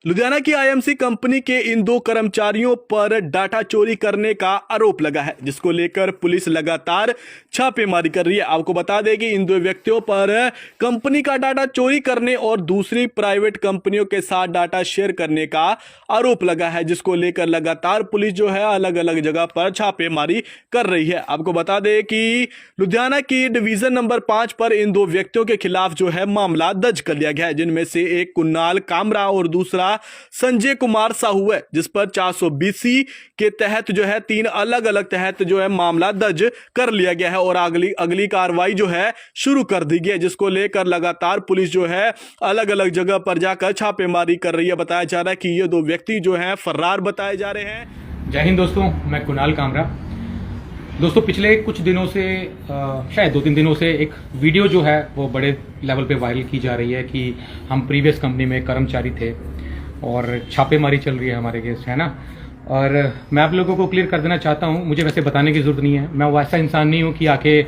लुधियाना की IMC company के इन दो कर्मचारियों पर डाटा चोरी करने का आरोप लगा है, जिसको लेकर पुलिस लगातार छापेमारी कर रही है। आपको बता दें कि इन दो व्यक्तियों पर कंपनी का डाटा चोरी करने और दूसरी प्राइवेट कंपनियों के साथ डाटा शेयर करने का आरोप लगा है, जिसको लेकर लगातार पुलिस जो है अलग अलग जगह पर छापेमारी कर रही है। आपको बता दें कि लुधियाना की डिवीजन नंबर 5 पर इन दो व्यक्तियों के खिलाफ जो है मामला दर्ज कर लिया गया है, जिनमें से एक कुणाल कामरा और दूसरा संजय कुमार साहू है, जिस पर 420C के तहत जो है 3 अलग अलग तहत जो है मामला दर्ज कर लिया गया है और अगली कार्रवाई जो है शुरू कर दी गई है, जिसको लेकर लगातार पुलिस जो है अलग अलग जगह पर जाकर छापेमारी कर रही है। बताया जा रहा है कि ये दो व्यक्ति जो हैं फरार बताए जा रहे हैं। जय हिंद दोस्तों, मैं कुणाल कामरा। दोस्तों, पिछले कुछ दिनों से शायद 2-3 दिनों से एक वीडियो जो है वो बड़े लेवल पे वायरल की जा रही है कि हम प्रीवियस कंपनी में कर्मचारी थे और छापेमारी चल रही है हमारे केस, है ना। और मैं आप लोगों को क्लियर कर देना चाहता हूँ, मुझे वैसे बताने की जरूरत नहीं है। मैं वैसा इंसान नहीं हूँ कि आके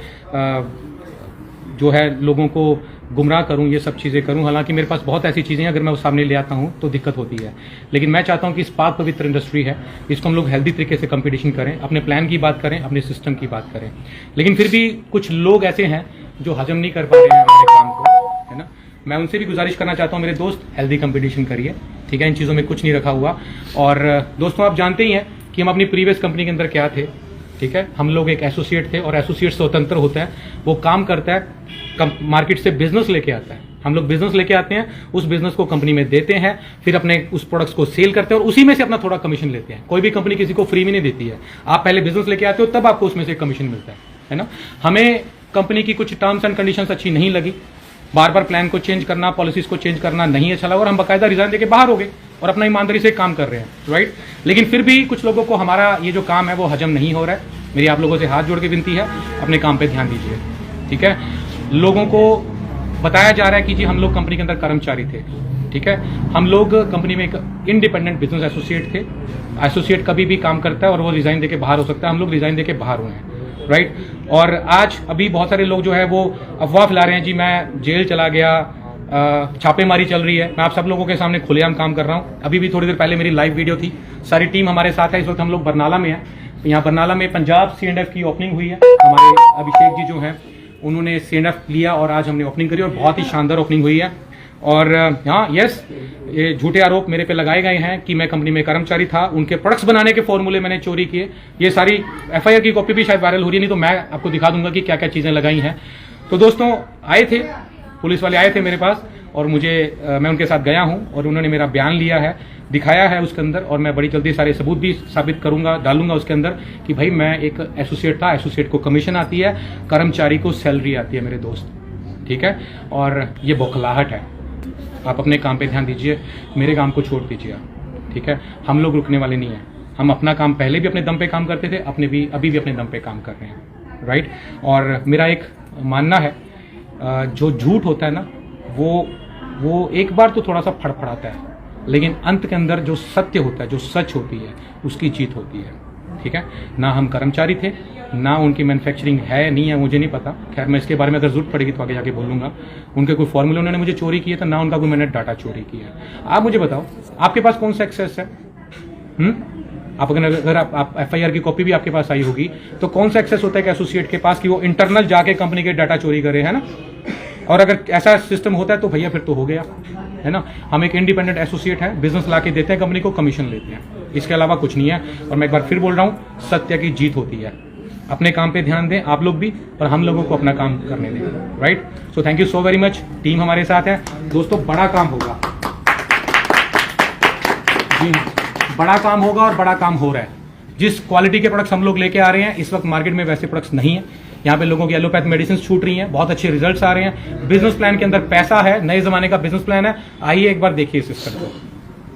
जो है लोगों को गुमराह करूं, ये सब चीज़ें करूं। हालांकि मेरे पास बहुत ऐसी चीज़ें हैं, अगर मैं वो सामने ले आता हूं तो दिक्कत होती है। लेकिन मैं चाहता हूं कि इस पाक पवित्र इंडस्ट्री है, इसको हम लोग हेल्दी तरीके से कंपटीशन करें, अपने प्लान की बात करें, अपने सिस्टम की बात करें। लेकिन फिर भी कुछ लोग ऐसे हैं जो हजम नहीं कर पा रहे हैं हमारे काम को, है ना। मैं उनसे भी गुजारिश करना चाहता हूँ, मेरे दोस्त, हेल्दी कंपटीशन करिए, ठीक है। इन चीज़ों में कुछ नहीं रखा हुआ। और दोस्तों, आप जानते ही हैं कि हम अपनी प्रीवियस कंपनी के अंदर क्या थे, ठीक है। हम लोग एक एसोसिएट थे और एसोसिएट स्वतंत्र होता है, वो काम करता है, मार्केट से बिजनेस लेके आता है। हम लोग बिजनेस लेके आते हैं, उस बिजनेस को कंपनी में देते हैं, फिर अपने उस प्रोडक्ट्स को सेल करते हैं और उसी में से अपना थोड़ा कमीशन लेते हैं। कोई भी कंपनी किसी को फ्री में नहीं देती है, आप पहले बिजनेस लेके आते हो तब आपको उसमें से कमीशन मिलता है ना। हमें कंपनी की कुछ टर्म्स एंड कंडीशंस अच्छी नहीं लगी, बार बार प्लान को चेंज करना, पॉलिसीज को चेंज करना नहीं अच्छा लगा और हम बाकायदा रिजाइन देके बाहर हो गए और अपना ईमानदारी से काम कर रहे हैं, राइट। लेकिन फिर भी कुछ लोगों को हमारा ये जो काम है वो हजम नहीं हो रहा है। मेरी आप लोगों से हाथ जोड़ के विनती है, अपने काम पे ध्यान दीजिए, ठीक है। लोगों को बताया जा रहा है कि जी हम लोग कंपनी के अंदर कर्मचारी थे, ठीक है। हम लोग कंपनी में एक इंडिपेंडेंट बिजनेस एसोसिएट थे। एसोसिएट कभी भी काम करता है और वो रिजाइन देके बाहर हो सकता है। हम लोग रिजाइन देके बाहर हुए हैं, राइट। और आज अभी बहुत सारे लोग जो है वो अफवाह फैला रहे हैं, जी मैं जेल चला गया, छापेमारी चल रही है। मैं आप सब लोगों के सामने खुलेआम काम कर रहा हूँ। अभी भी थोड़ी देर पहले मेरी लाइव वीडियो थी, सारी टीम हमारे साथ है। इस वक्त हम लोग बरनाला में हैं। यहाँ बरनाला में पंजाब C&F की ओपनिंग हुई है। हमारे अभिषेक जी जो हैं उन्होंने C&F लिया और आज हमने ओपनिंग करी और बहुत ही शानदार ओपनिंग हुई है। और हाँ, यस, ये झूठे आरोप मेरे पे लगाए गए हैं कि मैं कंपनी में कर्मचारी था, उनके प्रोडक्ट्स बनाने के फॉर्मूले मैंने चोरी किए। ये सारी FIR की कॉपी भी शायद वायरल हो रही है, नहीं तो मैं आपको दिखा दूंगा कि क्या क्या चीजें लगाई हैं। तो दोस्तों, आए थे पुलिस वाले, आए थे मेरे पास और मैं उनके साथ गया हूं और उन्होंने मेरा बयान लिया है, दिखाया है उसके अंदर। और मैं बड़ी जल्दी सारे सबूत भी साबित करूंगा, डालूंगा उसके अंदर कि भाई मैं एक एसोसिएट था, एसोसिएट को कमीशन आती है, कर्मचारी को सैलरी आती है, मेरे दोस्त, ठीक है। और ये बौखलाहट है। आप अपने काम पे ध्यान दीजिए, मेरे काम को छोड़ दीजिए, ठीक है। हम लोग रुकने वाले नहीं हैं। हम अपना काम पहले भी अपने दम पे काम करते थे, अभी भी अपने दम पे काम कर रहे हैं, राइट। और मेरा एक मानना है, जो झूठ होता है ना वो एक बार तो थोड़ा सा फड़फड़ाता है, लेकिन अंत के अंदर जो सत्य होता है, जो सच होती है, उसकी जीत होती है, ठीक है। ना हम कर्मचारी थे, ना उनकी मैन्युफैक्चरिंग है नहीं है, मुझे नहीं पता। खैर, मैं इसके बारे में अगर जरूरत पड़ेगी तो आगे जाके बोलूंगा। उनके कोई फॉर्मूले उन्होंने मुझे चोरी किया था, ना उनका कोई मैंने डाटा चोरी किया। आप मुझे बताओ, आपके पास कौन सा एक्सेस है? आप अगर आप FIR की कॉपी भी आपके पास आई होगी तो कौन सा एक्सेस होता है कि एसोसिएट के पास कि वो इंटरनल जाके कंपनी के डाटा चोरी करे, है ना। और अगर ऐसा सिस्टम होता है तो भैया फिर तो हो गया, है ना। हम एक इंडिपेंडेंट एसोसिएट है, बिजनेस लाके देते हैं कंपनी को, कमीशन लेते हैं, इसके अलावा कुछ नहीं है। और मैं एक बार फिर बोल रहा हूं, सत्य की जीत होती है। अपने काम पे ध्यान दें आप लोग भी, और हम लोगों को अपना काम करने दें, right. So thank you so very much. Team हमारे साथ है दोस्तों, बड़ा काम होगा जी, बड़ा काम होगा और बड़ा काम हो रहा है। जिस क्वालिटी के प्रोडक्ट्स हम लोग लेके आ रहे हैं, इस वक्त मार्केट में वैसे प्रोडक्ट्स नहीं है। यहाँ पे लोगों की एलोपैथ मेडिसिन छूट रही हैं, बहुत अच्छे रिजल्ट्स आ रहे हैं। बिजनेस प्लान के अंदर पैसा है, नए जमाने का बिजनेस प्लान है। आइए एक बार देखिए सिस्टम को,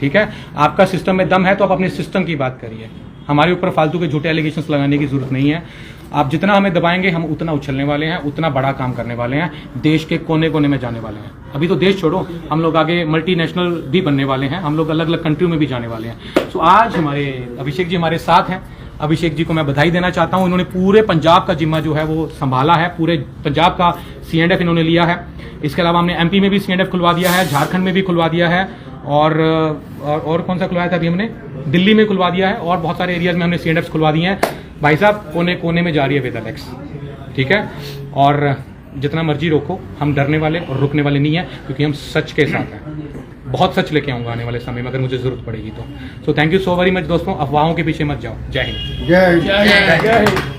ठीक है। आपका सिस्टम में दम है तो आप अपने सिस्टम की बात करिए। हमारे ऊपर फालतू के झूठे एलिगेशंस लगाने की जरूरत नहीं है। आप जितना हमें दबाएंगे, हम उतना उछलने वाले हैं, उतना बड़ा काम करने वाले हैं, देश के कोने कोने में जाने वाले हैं। अभी तो देश छोड़ो, हम लोग आगे मल्टीनेशनल भी बनने वाले हैं, हम लोग अलग अलग कंट्रियों में भी जाने वाले हैं। सो आज हमारे अभिषेक जी हमारे साथ हैं। अभिषेक जी को मैं बधाई देना चाहता हूं, उन्होंने पूरे पंजाब का जिम्मा जो है वो संभाला है। पूरे पंजाब का C&F इन्होंने लिया है। इसके अलावा हमने MP में भी C&F खुलवा दिया है, झारखंड में भी खुलवा दिया है और कौन सा खुलवाया था अभी हमने, दिल्ली में खुलवा दिया है, और बहुत सारे एरियाज में हमने C&Fs खुलवा दिए हैं। भाई साहब कोने कोने में जा रही है वेदालेक्स, ठीक है। और जितना मर्जी रोको, हम डरने वाले और रुकने वाले नहीं हैं, क्योंकि हम सच के साथ हैं। बहुत सच लेके आऊँगा आने वाले समय में अगर मुझे ज़रूरत पड़ेगी तो। So thank you so very much दोस्तों, अफवाहों के पीछे मत जाओ। जय हिंद। जय